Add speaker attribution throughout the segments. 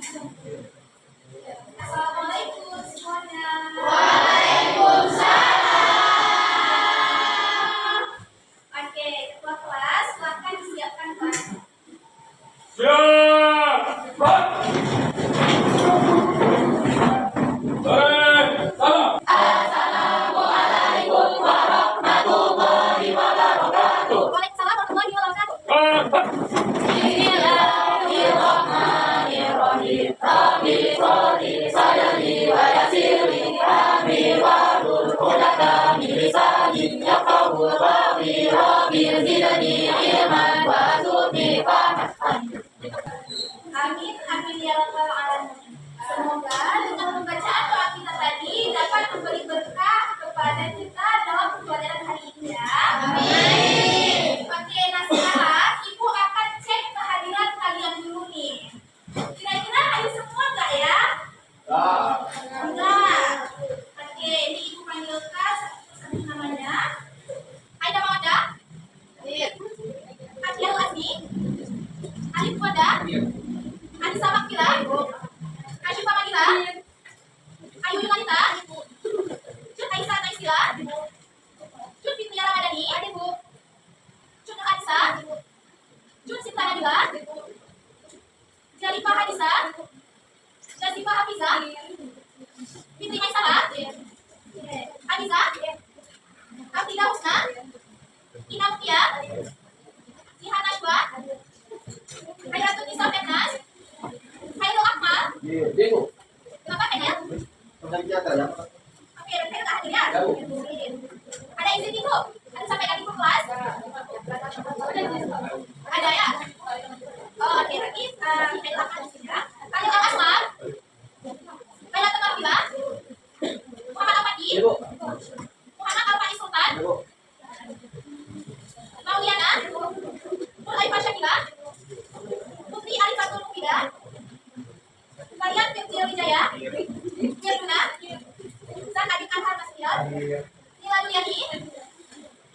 Speaker 1: Assalamualaikum semuanya.
Speaker 2: Waalaikumsalam.
Speaker 1: Oke, ketua kelas, silakan disiapkan kelasnya.
Speaker 3: Siap. Salam.
Speaker 2: Assalamualaikum warahmatullahi wabarakatuh.
Speaker 1: Waalaikumsalam warahmatullahi wabarakatuh.
Speaker 2: Bismillahirrahmanirrahim. Rabbi sholli sadri wa yassirli amri wahlul 'uqdatam min lisani yafqahu qawli. Rabbi zidni ilman warzuqni fahman.
Speaker 1: Amin, amin ya rabbal alamin. Semoga dengan pembacaan doa kita tadi dapat memberi berkah kepada kita dalam pembelajaran hari ini ya.
Speaker 2: Amin.
Speaker 1: Oke, nah sekarang Ibu akan cek kehadiran kalian dulu nih. Kira-kira hadir semua enggak ya? Enggak. Oke, ini Ibu panggilkan satu namanya. Aida Mawada? Adiel Asni? Alif Wada? Anissa Makila? Asyifa Magila? Ayu Yulanita? Cut Aisyah Naisila? Cut Fitria Ramadhani? Cut Nur Anissa? Cut Sinta Nabila? Jalifah Hadisa? Jazifah Hafiza? Fitri Maisara? Aniza? Abdillah Husna? Ina Mutia? Jihan Najwa? Hayatun Nisa Fetnas? Khairul Akmal? Kenapa kayaknya? Oke, dan saya hadir ya? Ada izin ibu? Ada sampaikan ibu kelas? Ada ya? Oh, oke, lagi Khairul Akmal di sini ya. Khairul Asmar? Khairul Nabila? Muhammad Al-Fadi? Muhammad Al-Fadi Sultan? Mauliana? Nur Aifah Syakila? Putri Alifatul Mufidah? Kalian Firtil Wijaya? Firluna? Zan Adit Anhar Maslihat? Nila Duyani?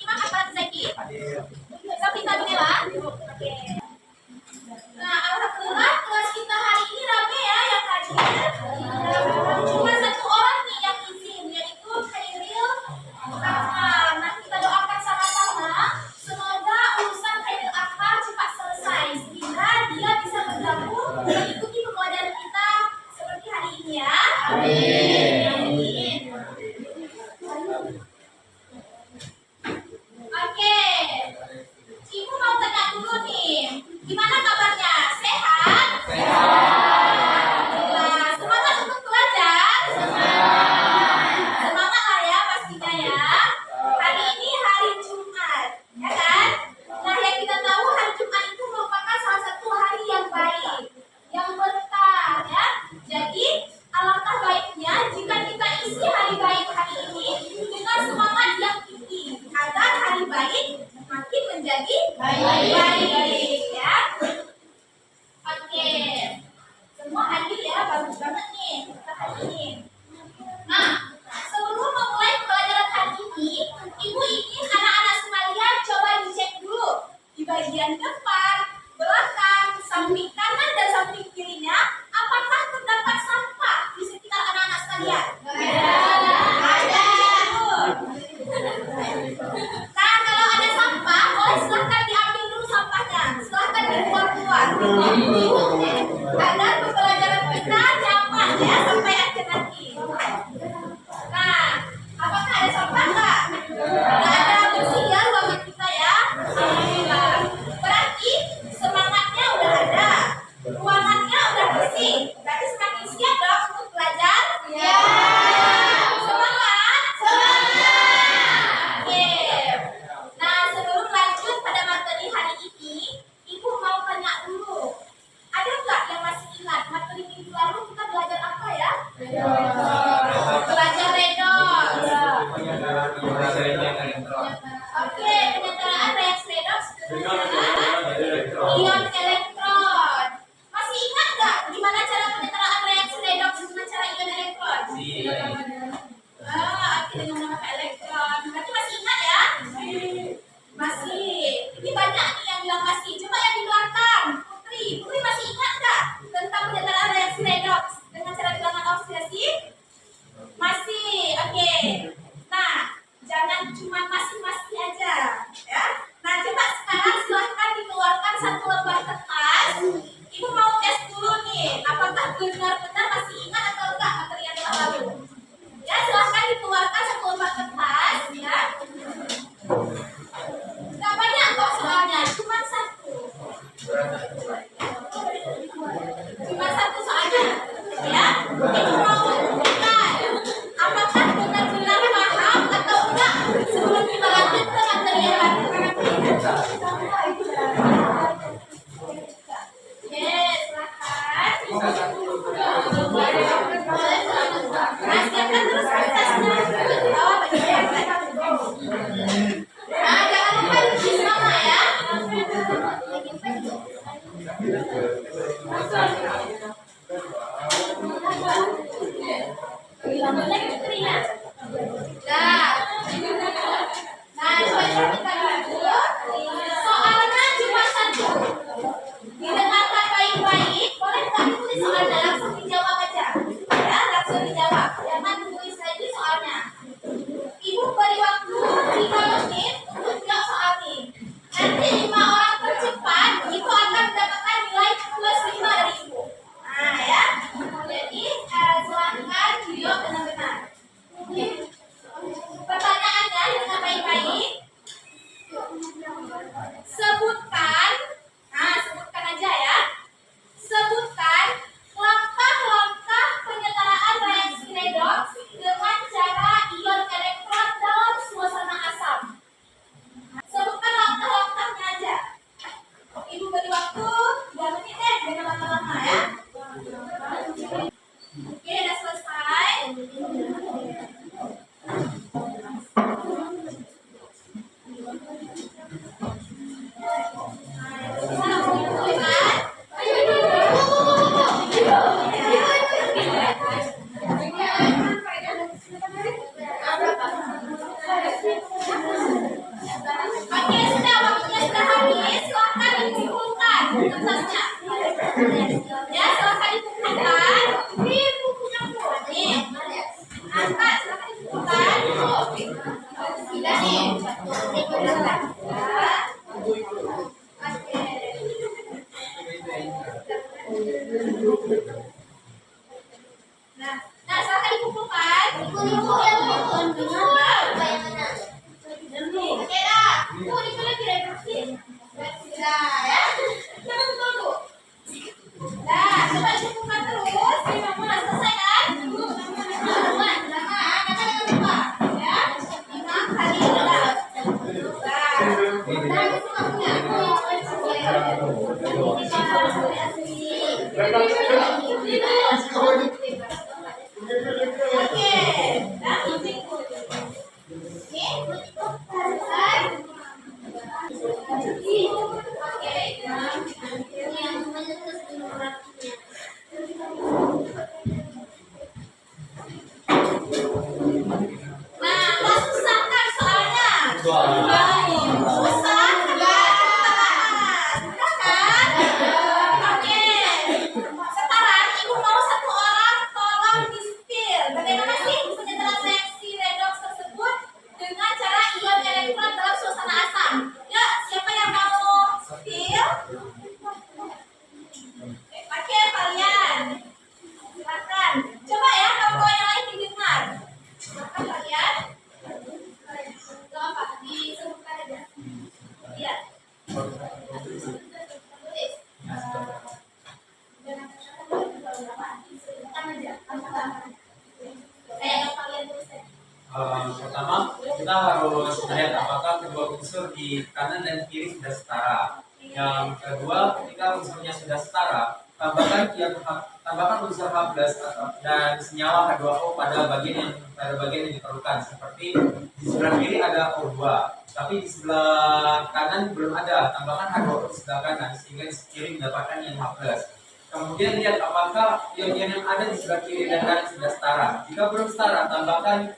Speaker 1: Imam Akbar Zaiki? Zafita Dunela? Oke. Nah, alhamdulillah kelas kita hari ini rame ya yang hadir. Cuma satu orang nih yang izin, yaitu Khairil Akmal. Nah, kita doakan sama-sama semoga urusan Khairil Akmal cepat selesai sehingga dia bisa bergabung mengikuti pembelajaran kita seperti hari ini ya. Amin. Oke, Ibu mau tanya dulu nih, gimana kabarnya? Sehat? Alhamdulillah. Semangat untuk belajar? Semangat lah ya pastinya ya. Hari ini hari Jumat, ya kan? Nah, yang kita tahu hari Jumat itu merupakan salah satu hari yang baik, yang berkah ya. Jadi alangkah baiknya jika kita isi hari baik hari ini dengan semangat yang tinggi agar hari baik makin menjadi baik ya. Oke, semua hadir ya, bagus banget nih kita hari ini. Nah, sebelum memulai pembelajaran hari ini, Ibu ingin anak-anak sekalian coba dicek dulu di bagian depan, belakang, samping kanan dan samping kirinya, apakah terdapat sampah di sekitar anak-anak sekalian? Ada. Nah, kalau ada sampah, boleh silahkan diambil dulu sampahnya, silahkan dibuang-buang. Agar pembelajaran kita nyaman ya sampai akhir nanti. Nah, apakah ada sampah nggak? Nggak ada, bersih ya ruangan kita ya. Alhamdulillah. Berarti semangatnya udah ada, ruangannya udah bersih. Berarti semakin siap dong untuk belajar. Ya. Semangat. Oke. Nah, sebelum lanjut pada materi hari ini, Ibu mau tanya dulu. Ada nggak yang masih ingat materi minggu lalu kita belajar apa ya? Belajar redox. Oke, penyetaraan reaksi redox dengan ion elektron. Masih ingat nggak gimana cara benar-benar masih ingat atau enggak materi yang telah lalu? Ya, silahkan dikeluarkan satu lembar kertas, ya. Nggak banyak kok soalnya, cuma satu. Cuma satu soalnya, ya. Itu mau menunjukkan apakah benar-benar paham atau enggak sebelum kita lanjut ke materi yang lain. Yes, silakan. Nah, siapkan terus kertasnya. Bawa bagian. Nah, jangan lupa diisi nama ya. Boleh Putri ya? Nah, coba perhatikan dulu. Soalnya cuma satu. Didengarkan baik-baik. Boleh kami tulis soalnya langsung dijawab aja. Ya, langsung dijawab. Jangan tulis lagi soalnya. Ibu beri waktu 3 menit untuk jawab soal ini. Nanti 5 orang tercepat itu akan mendapatkan nilai plus 5 dari ibu. Nah ya, jadi silahkan dijawab benar-benar. Pertanyaannya dengan baik-baik. Sebutkan, sebutkan aja ya. Sebutkan langkah-langkah penyelenggaraan reaksi redoks dengan cara ion elektron dalam suasana asam. Sebutkan langkah-langkahnya aja. Ibu beri waktu 3 menit deh, jangan lama-lama ya. Oke, udah selesai. Oke, sudah waktunya sudah habis. Silahkan dikumpulkan kertasnya. Ya, silahkan dikumpulkan. Ini bukunya Bu. Nih. Nah, silahkan dikumpulkan. Sudah nih. Nah, silahkan dikumpulkan. Ibu yang mana? Oke dah. Bu, itu lagi reduksi. Nah, ya. Jangan tunggu. Nah, coba dikumpulkan terus. Selesai kan? Lama, jangan lupa. Ya. 5 kali dalam. Nah, itu kamunya. Oke. Nah, nggak susah kan soalnya? Susah enggak? Susah kan? Oke. Sekarang ibu mau satu orang tolong di-spill. Bagaimana sih penyelenggaraan reaksi redoks tersebut dengan cara ion elektron dalam suasana asam? Ya, siapa yang mau spill? Pakai kalian. Silakan. Coba ya kawan-kawan yang lain didengar. Silakan kalian. Gak apa, disebutkan aja. Iya. Tulis. Sebutkan aja. Yang kalian tulis.
Speaker 3: Pertama, kita harus melihat apakah kedua unsur di kanan dan kiri sudah setara. Yang kedua, ketika unsurnya sudah setara, tambahkan unsur H+ dan senyawa H2O pada bagian yang diperlukan. Seperti di sebelah kiri ada O2, tapi di sebelah kanan belum ada. Tambahkan H2O di sebelah kanan sehingga di kiri mendapatkan yang H+. Kemudian lihat apakah ion-ion yang ada di sebelah kiri dan kanan sudah setara. Jika belum setara, tambahkan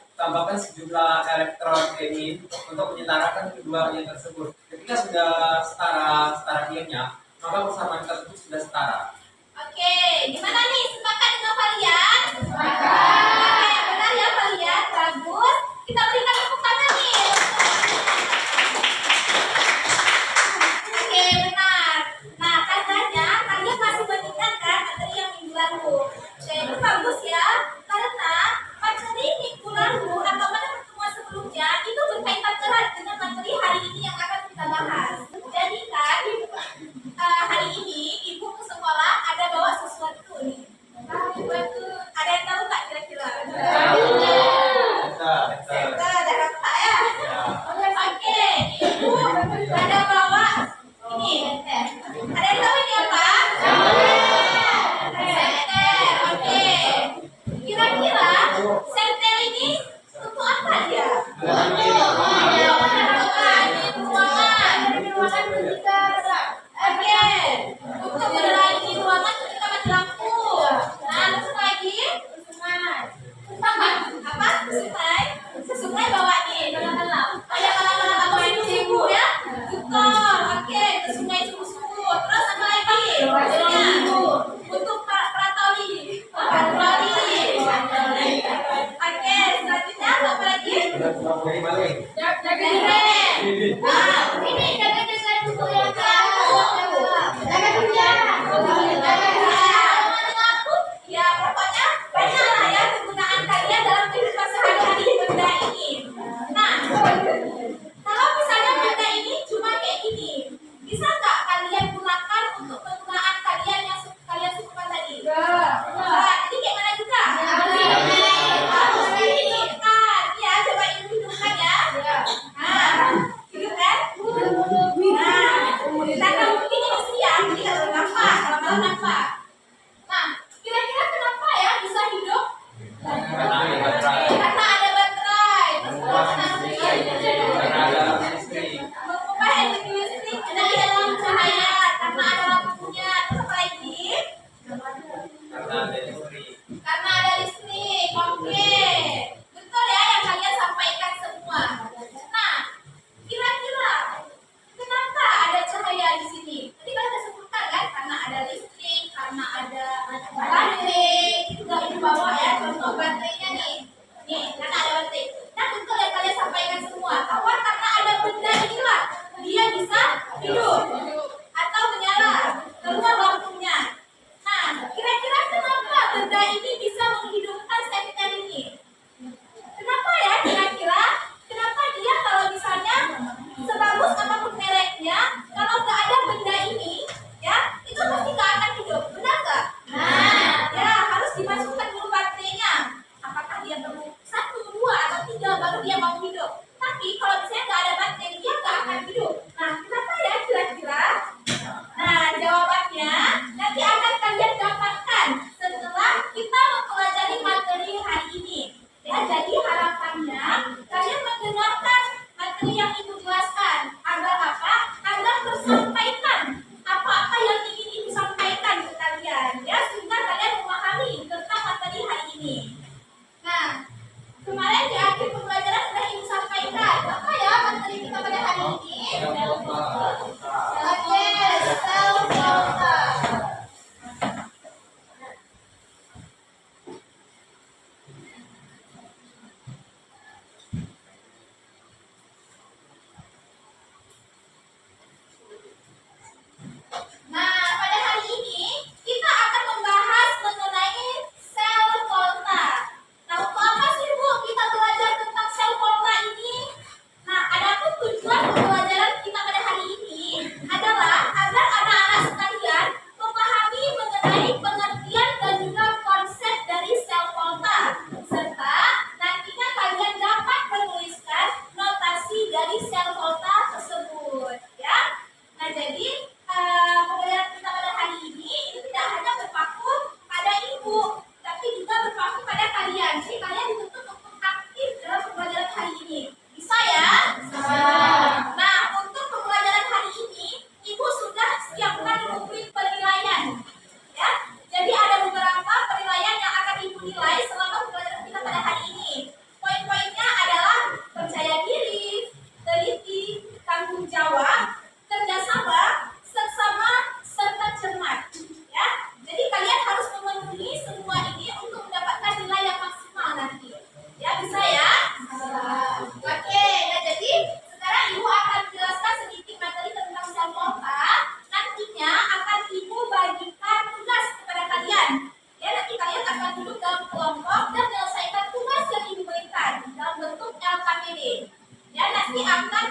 Speaker 3: sejumlah elektron emin untuk menyetarakan kedua ion tersebut. Ketika sudah setara ionnya, maka persamaan tersebut sudah setara.
Speaker 1: Oke, gimana nih? Sepakat dengan kalian? Sepakat. Benar ya kalian? Bagus. Kita berikan tepuk tangan nih. Oke, benar. Nah, katanya kalian masih mengingat kan materi yang minggu lalu. duduk dalam kelompok dan menyelesaikan tugas yang diberikan dalam bentuk LKPD. Ya, nanti akan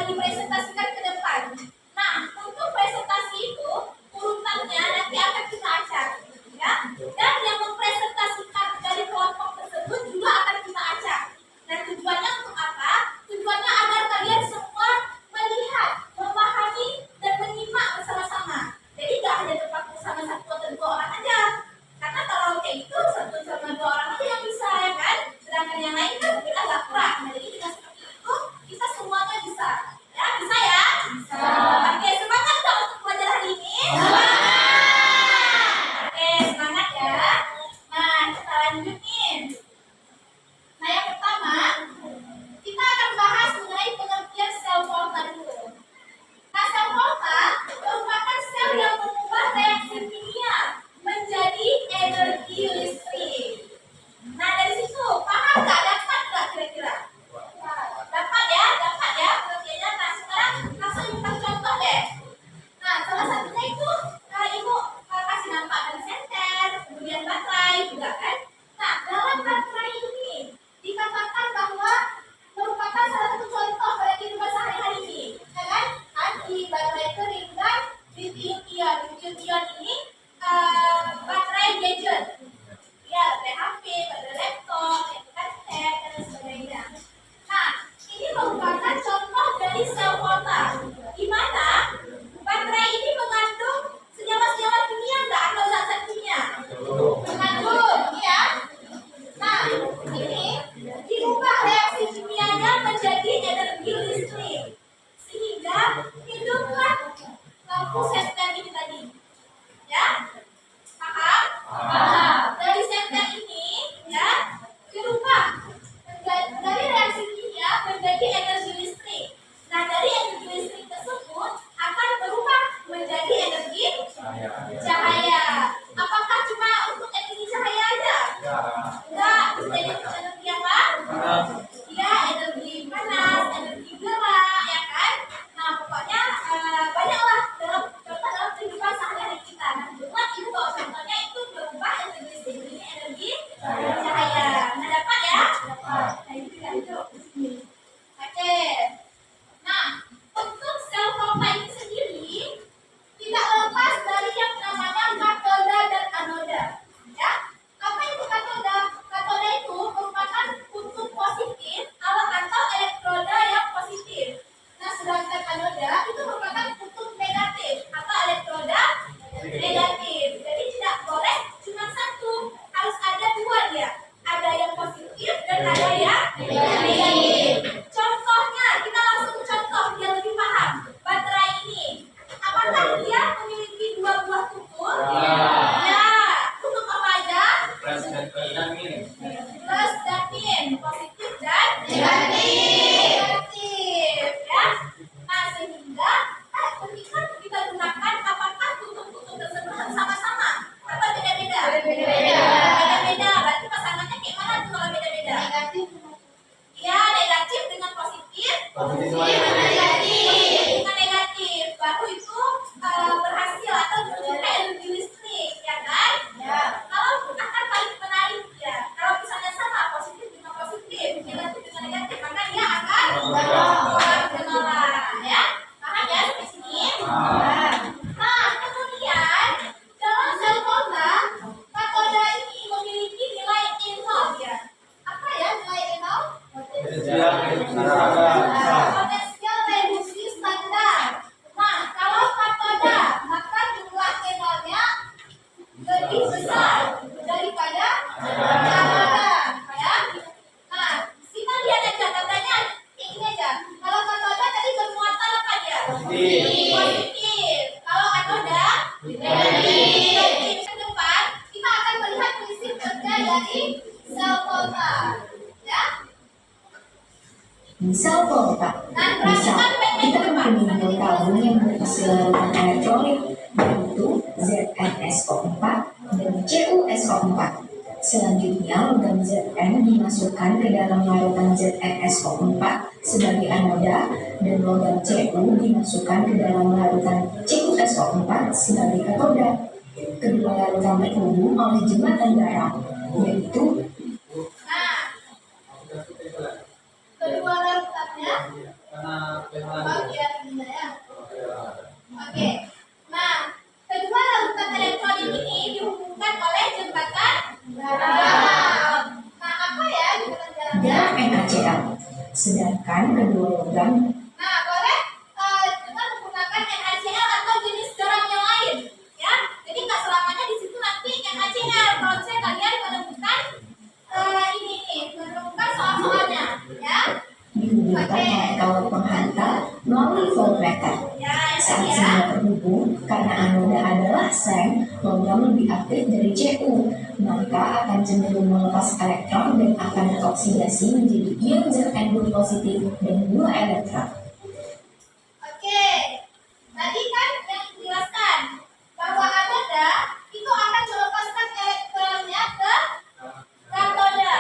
Speaker 1: dipresentasikan ke depan. Nah, untuk presentasi itu urutannya nanti akan kita acak, ya. Dan yang mempresentasikan dari kelompok tersebut juga akan kita acak. Dan tujuannya untuk apa? Tujuannya agar kalian semua melihat, memahami, dan menyimak bersama-sama. Jadi nggak hanya terpaku sama satu atau dua orang aja. Karena kalau kayak gitu satu sama dua orang aja yang bisa, ya kan? Sedangkan yang lain kan mungkin agak kurang. Nah, jadi dengan seperti itu kita semuanya bisa. Ya, bisa ya? Bisa. Oke, semangat dong untuk belajar hari ini. Oke, semangat ya. Nah, kita lanjut nih. Nah, yang pertama, kita akan bahas mengenai pengertian sel volta dulu. Nah, sel volta merupakan sel yang mengubah reaksi kimia menjadi energi listrik. Nah, dari situ paham nggak? Dapat nggak kira-kira? Dapat ya pengertiannya. Nah, sekarang langsung kita contoh deh. Nah, salah satunya itu ibu kasih nampak dari senter, kemudian baterai juga kan. Nah, dalam baterai ini dikatakan bahwa merupakan salah satu contoh pada kehidupan sehari-hari ini, ya kan? Di baterai kering dan lithium-ion. Lithium-ion ini baterai gadget, ya, baterai HP, baterai laptop, kan, tab dan sebagainya. Nah, ini merupakan contoh dari sel volta, di mana baterai ini mengandung senyawa-senyawa kimia enggak atau zat-zat kimia? Mengandung, ya. Nah, ini diubah reaksi kimianya menjadi energi listrik, sehingga hiduplah lampu senter ini tadi. Ya, paham? Paham. Dari senter ini, ya, dirubah dari reaksi kimia menjadi energi listrik. Nah, dari energi listrik tersebut akan berubah menjadi energi cahaya. Apakah cuma untuk energi cahaya aja? Enggak, bisa jadi untuk energi apa? Ya, energi panas, energi gerak, ya kan? Nah, pokoknya banyaklah dalam kehidupan sehari-hari kita. Nah, kebetulan ibu bawa contohnya itu berubah energi listrik menjadi energi cahaya. Nah, dapat ya? Dapat. Nah, itu ya, itu di sini. Oke. Nah, untuk sel volta ini sendiri tidak lepas dari yang namanya katoda dan anoda. Ya, apa itu katoda? Katoda itu merupakan kutub positif atau elektroda yang positif. Nah, sedangkan anoda itu merupakan kutub negatif atau elektroda negatif. Jadi tidak boleh cuma satu, harus ada dua dia. Ada yang positif dan ada yang negatif. Contohnya, kita langsung contoh biar lebih paham. Baterai ini, apakah dia memiliki dua buah kutub? Ya. Kutub apa aja? Plus dan min, positif dan negatif. Ya. Nah, sehingga ketika kita gunakan, apakah kutub-kutub tersebut harus sama-sama atau beda-beda? Beda-beda. Berarti pasangannya kayak mana tuh kalau beda-beda? Negatif. Ya, negatif dengan positif. Positif dengan negatif. Baru itu berhasil atau menggunakan energi listrik, ya kan? Ya. Kalau akan paling menarik ya. Kalau misalnya sama positif dengan positif, negatif dengan negatif, maka dia akan menolak, ya. Paham ya sampai sini? Nah, kemudian dalam sel volta, katoda ini memiliki nilai E0 ya. Apa ya nilai E0? Potensial reduksi standar. Nah, kalau katoda, maka jumlah E0-nya lebih besar daripada anoda, ya. Nah, kita lihat aja katanya ini aja. Kalau katoda tadi bermuatan apa dia? Positif. Kalau anoda negatif. Ke depan kita akan melihat prinsip kerja dari sel volta, ya.
Speaker 2: Sel volta.
Speaker 1: Nah,
Speaker 2: Misal,
Speaker 1: perhatikan
Speaker 2: kita
Speaker 1: baik-baik
Speaker 2: mempunyai tabung yang berisi larutan elektrolit, yaitu ZnSO4 dan CuSO4. Selanjutnya, logam Zn dimasukkan ke dalam larutan ZnSO4 sebagai anoda dan logam Cu dimasukkan ke dalam larutan CuSO4 sebagai katoda. Kedua larutan terhubung oleh jembatan garam. yaitu
Speaker 1: Nah, kedua larutannya bagian ini ya. Oke. Nah, kedua larutan elektronik ini dihubungkan oleh jembatan garam. Nah, apa ya jembatan garam?
Speaker 2: garam NaCl. Sedangkan kedua logam
Speaker 1: Nah, boleh kita menggunakan NaCl atau jenis garam yang lain, ya. Jadi nggak selamanya di situ nanti NaCl. Kalau misalnya kalian menemukan ini nih, menemukan soal-soalnya, ya.
Speaker 2: dihubungkan oleh kawat penghantar melalui voltmeter.
Speaker 1: Ya, itu
Speaker 2: Saat
Speaker 1: ya.
Speaker 2: semua terhubung, karena anoda adalah seng, logam lebih aktif dari Cu, maka akan cenderung melepas elektron dan akan teroksidasi menjadi ion Zn2 positif dan 2 elektron.
Speaker 1: Oke, tadi kan yang dijelaskan bahwa anoda itu akan melepaskan elektronnya ke katoda,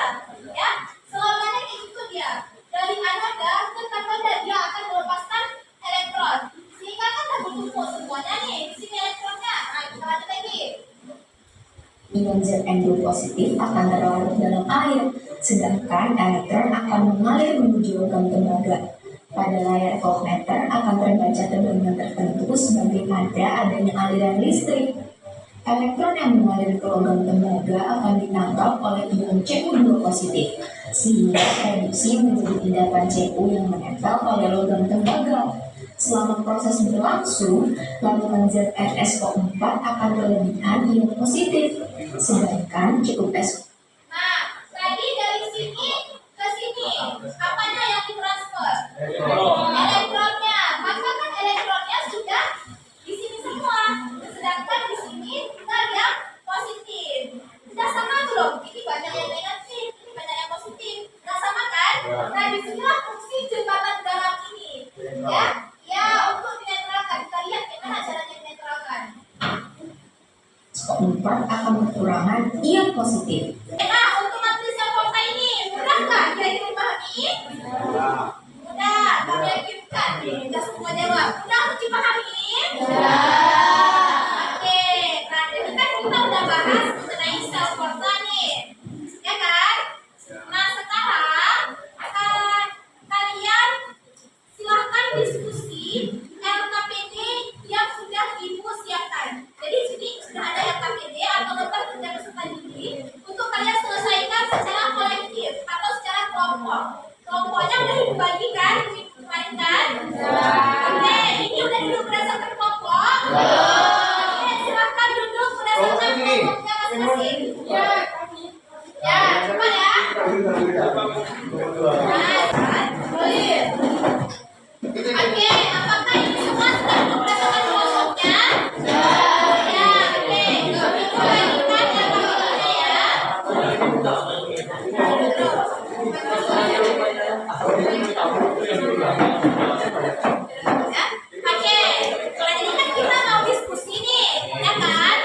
Speaker 1: ya. Selamanya kayak gitu dia. Dari anoda ke katoda dia akan melepaskan elektron. Sehingga kan udah berkumpul semuanya nih. Di sini elektronnya. Nah, kita lanjut lagi.
Speaker 2: Ion Zn2 positif akan terlarut dalam air, sedangkan elektron akan mengalir menuju logam tembaga. Pada layar voltmeter akan terbaca tegangan tertentu sebagai tanda adanya aliran listrik. Elektron yang mengalir ke logam tembaga akan ditangkap oleh ion Cu2 positif, sehingga reduksi menjadi endapan Cu yang menempel pada logam tembaga. Selama proses berlangsung, larutan ZnSO4 akan kelebihan ion positif, sedangkan CuSO4
Speaker 1: Nah, tadi dari sini ke sini, apanya yang ditransfer? Elektronnya. Maka kan elektronnya sudah di sini semua. Sedangkan di sini tinggal yang positif. Sudah sama belum? Ini banyak yang negatif, ini banyak yang positif. Sudah sama kan? Nah, disinilah fungsi jembatan garam ini. Ya, ya untuk dinetralkan. Kita lihat gimana caranya dinetralkan.
Speaker 2: akan kekurangan ion positif.
Speaker 1: Nah, untuk matris yang volta ini, mudah nggak kira-kira dipahami? Mudah, kami yakinkan nih. Kita semua jawab. Mudah untuk dipahami? Oke, nah jadi kan kita udah bahas mengenai sel volta nih, ya kan? Nah sekarang kalian silahkan diskusi LKPD yang sudah ibu siapkan. Jadi sini sudah ada LKPD atau nota kerja peserta didik untuk kalian selesaikan secara kolektif atau secara kelompok. Kelompoknya udah ibu bagikan minggu kemarin kan? Oke, ini udah duduk berdasarkan kelompok. Oke, silahkan duduk berdasarkan kelompoknya masing-masing. Ya, cepat ya. Oke, apakah ini semua sudah duduk berdasarkan kelompoknya? Ya, oke. Ibu bagikan ya kelompoknya ya. Ya. Oke, kalau ini kan kita mau diskusi nih, ya kan?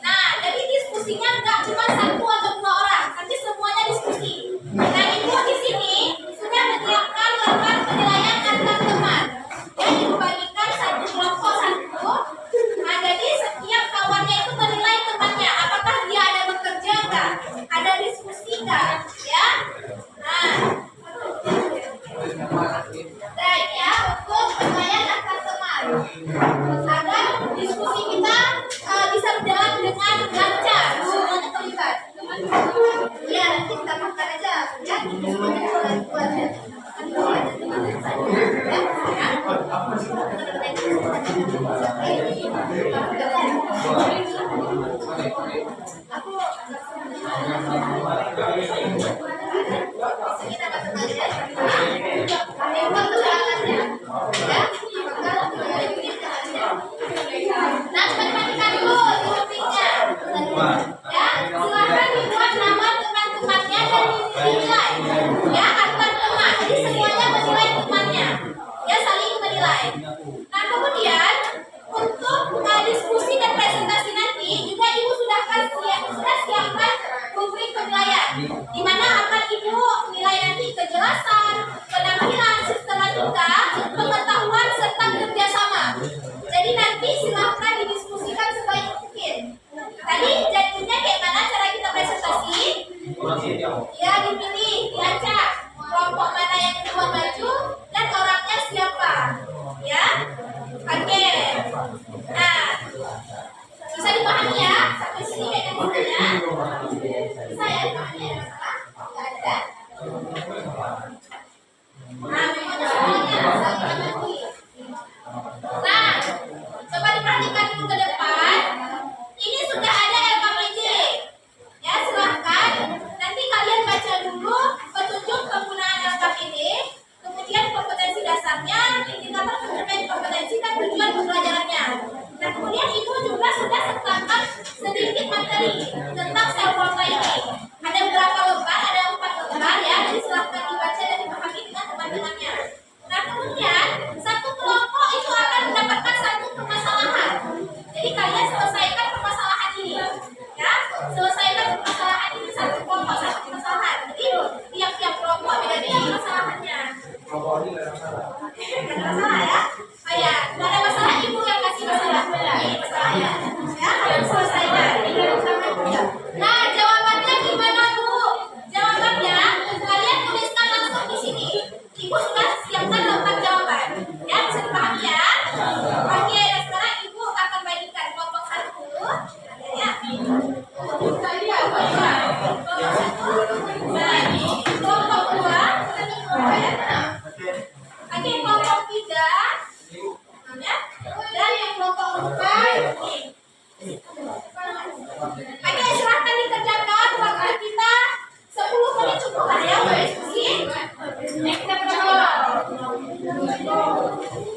Speaker 1: Nah, jadi diskusinya nggak cuma satu atau dua orang, tapi semuanya diskusi. Nah, ibu di sini sudah menyiapkan lembar penilaian antar teman. Yang ibu bagikan satu kelompok satu. Nah, jadi setiap kawannya itu menilai temannya, apakah dia ada bekerja nggak, ada diskusi nggak, ya? Nah, baik ya, untuk penilaian antar teman agar diskusi kita bisa berjalan dengan lancar, semuanya terlibat. Ya, nanti kita makan aja, ya. Semuanya keluar ya. Nah, teman-teman dulu di topiknya. Ya, silakan dibuat nama teman-temannya dan dinilai. Ya, antar teman. Jadi semuanya menilai temannya. Ya, saling menilai. Nah, kemudian untuk diskusi dan presentasi nanti juga ibu sudah siapkan rubrik penilaian, di mana akan ibu menilai nanti kejelasan, penampilan, sistematika, pengetahuan serta kerjasama. Jadi nanti silahkan didiskusikan sebaik mungkin. Tadi janjinya kayak mana cara kita presentasi? Ya, dipilih, diacak. Kelompok mana yang kedua maju dan orangnya siapa? Ya, oke. Nah, bisa dipahami ya? Sampai sini mekanismenya. Bisa ya dipahami, ada masalah? Nggak ada. Nah, memangnya semuanya saling mengerti. Nah, coba diperhatikan dulu ke depan. Ini sudah ada LKPJ. Ya, silahkan. Nanti kalian baca dulu petunjuk penggunaan LKPD, kemudian kompetensi dasarnya, indikator pencapaian kompetensi dan tujuan pembelajarannya. Nah, kemudian ibu juga sudah sertakan sedikit materi tentang self role ini. Ada beberapa lembar, ada 4 lembar ya. Jadi silahkan dibaca dan dipahami dengan teman-temannya. Nah, kemudian satu kelompok itu akan mendapatkan satu permasalahan. Jadi kalian selesaikan permasalahan ini, ya. Selesaikan permasalahan ini satu kelompok satu permasalahan. Jadi tiap-tiap kelompok beda-beda permasalahannya. Nggak ada masalah ya? Oh ya, nggak ada masalah, ibu yang kasih masalah. Ini masalahnya, ya harus selesaikan. Nah, jawabannya gimana bu? Jawabannya kalian tuliskan langsung di sini. Ibu sudah siapkan lembar jawaban. Ya, bisa dipahami ya? Oke, nah sekarang ibu akan bagikan kelompok 1 dulu. Ya. Kelompok 1. Nah, ini kelompok 2. Oke, kelompok 3. Ya. Dan yang kelompok 4 ini. Oke, silahkan dikerjakan. Waktu kita 10 menit cukup lah ya untuk diskusi. Kita berapa?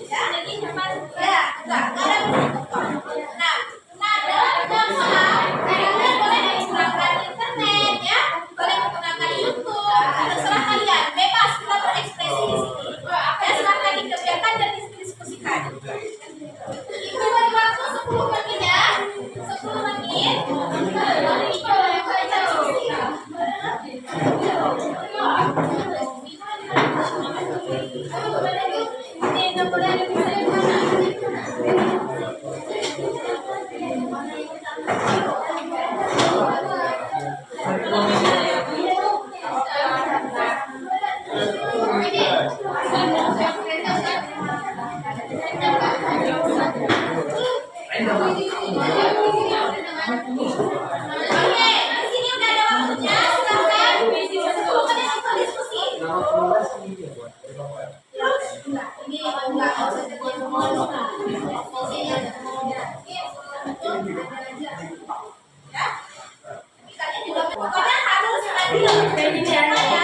Speaker 1: Ya, jadi cepat. Ya, enggak ada penutupan. Nah, dalam soal kalian boleh menggunakan internet ya, boleh menggunakan YouTube, terserah kalian, bebas kita berekspresi di sini. Ya, silahkan dikerjakan dan didiskusikan. Ibu beri waktu 10 menit ya, 10 menit. Oke, di sini udah ada waktunya. Silahkan 10 menit untuk diskusi. Ini enggak usah ya. Kalian juga pokoknya harus adil. Siapa ya?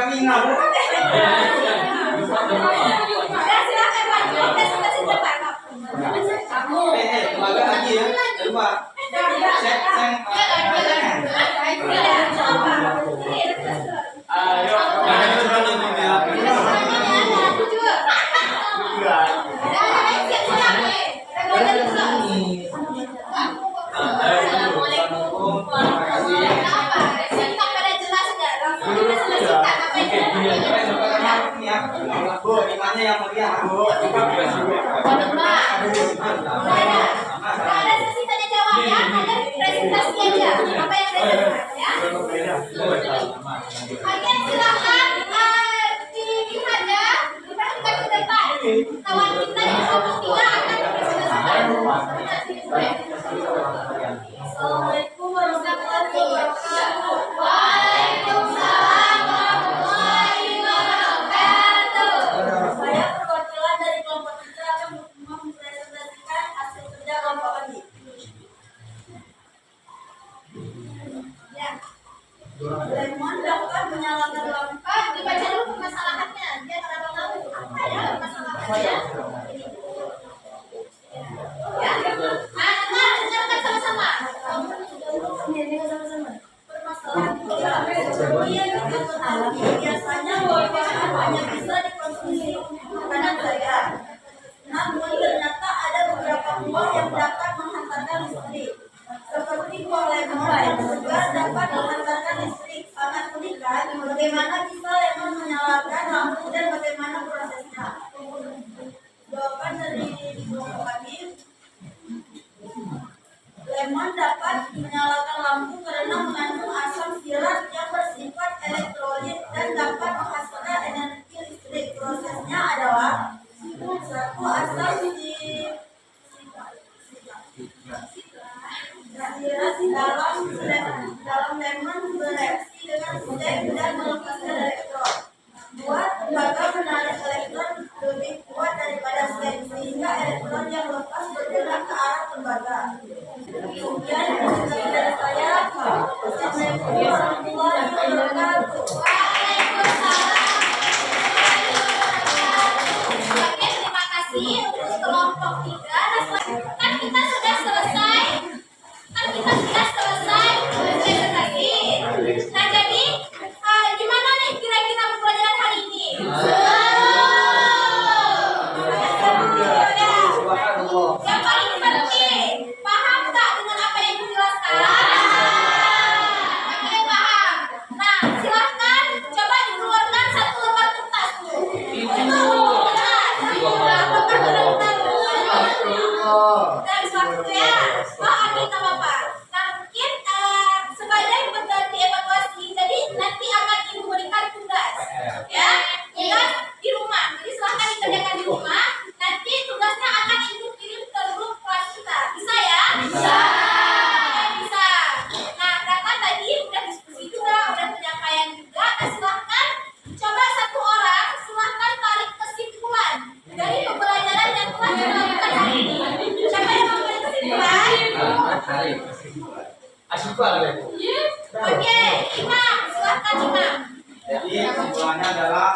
Speaker 1: Lina ya ada sesi tanya jawab ya, kalian presentasi aja apa yang kalian ya. Kalian silakan dilihat ya, diperhatikan ke depan. Kawan kita yang kelompok 3 akan dipresentasikan. Assalamualaikum warahmatullahi wabarakatuh. Waalaikumsalam warahmatullahi wabarakatuh. Saya perwakilan dari kelompok 3 akan mempresentasikan hasil kerja kelompok kami. Ya. Lemon dapat menyalakan lampu. Dibaca dulu permasalahannya. Dia kenapa tahu apa ya permasalahannya? Ya. Nah, dengarkan sama-sama. Permasalahan biasanya merupakan hanya bisa dikonsumsi makanan saja. Namun ternyata ada beberapa buah yang dapat menghantarkan listrik. Seperti buah lemon juga dapat menghantarkan listrik. Sangat unik
Speaker 4: Bagaimana bisa lemon menyalakan lampu dan bagaimana prosesnya? Jawaban dari Ibu Kadif, lemon dapat menyalakan lampu karena mengandung asam sirat yang bersifat elektrolit dan dapat menghasilkan energi listrik. Prosesnya adalah satu asam dalam lemon bereaksi dengan slag dan melepaskan elektron. Dua, tembaga menarik elektron lebih kuat daripada slag sehingga elektron yang lepas bergerak ke arah tembaga. Kemudian dari saya, Assalamualaikum warahmatullahi wabarakatuh.
Speaker 1: Oke, terima kasih untuk kelompok 3. Kan kita sudah selesai presentasi. Nah, jadi gimana nih kira-kira pembelajaran hari ini? Yang paling penting, paham tak dengan apa yang dijelaskan? Oke, paham. Nah, silahkan coba dikeluarkan satu lembar kertas tuh. Dan waktu ya, Amin tak apa-apa. Nah, mungkin sebagai pengganti evaluasi, jadi nanti akan Ibu berikan tugas, ya, tugas di rumah. Jadi silahkan dikerjakan di rumah. Nanti tugasnya akan Ibu kirim ke grup kelas kita. Bisa ya? Bisa. Bisa. Nah, karena tadi udah diskusi juga, udah penyampaian juga. Nah, silahkan coba satu orang, silahkan tarik kesimpulan dari pembelajaran yang telah kita lakukan hari ini. Siapa yang mau tarik kesimpulan? Oke, Imam, silahkan Imam.
Speaker 3: Jadi kesimpulannya adalah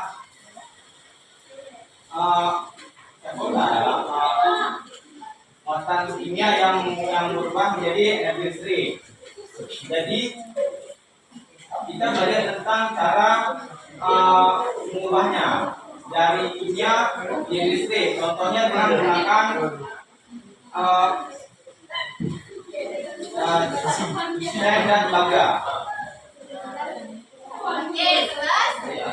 Speaker 3: muatan kimia yang berubah menjadi energi listrik. Jadi kita belajar tentang cara mengubahnya dari kimia menjadi listrik. Contohnya dengan menggunakan slag dan tembaga.
Speaker 1: Oke, jelas. Oke,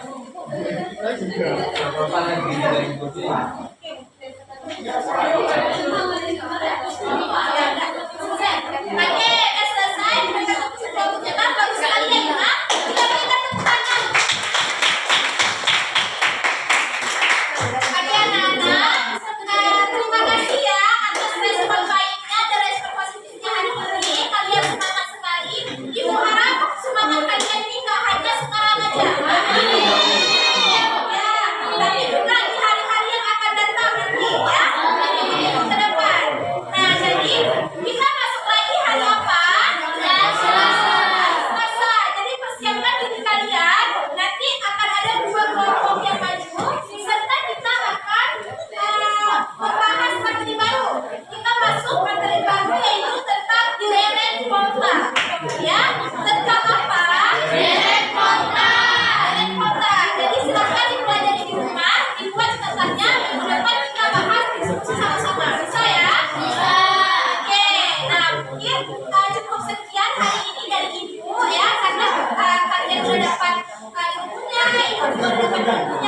Speaker 1: selesai. Mereka sudah mencetak bagus sekali ya, Imam. Kita berikan tepuk tangan. Oke, anak-anak, terima kasih ya atas respon baiknya dan respon positifnya hari ini. Kalian semangat sekali. Ibu harap semangat kalian ini nggak hanya sekarang aja. Ya, tapi juga di hari-hari yang akan datang nanti ya. Minggu ke depan. Nah, jadi kita masuk lagi hari apa? Selasa. Jadi persiapkan diri kalian. Nanti akan ada 2 kelompok yang maju. Serta kita akan membahas materi baru. Kita masuk materi baru yaitu tentang direct volta. Ya, tentang apa? Direct volta. Direct volta. Jadi silahkan dipelajari di rumah, dibuat catatannya. Minggu depan kita bahas diskusi sama-sama. Bisa ya? Bisa. Oke. Nah, mungkin cukup sekian hari ini dari Ibu ya, karena kalian sudah dapat ilmunya, Ibu sudah dapat ilmunya.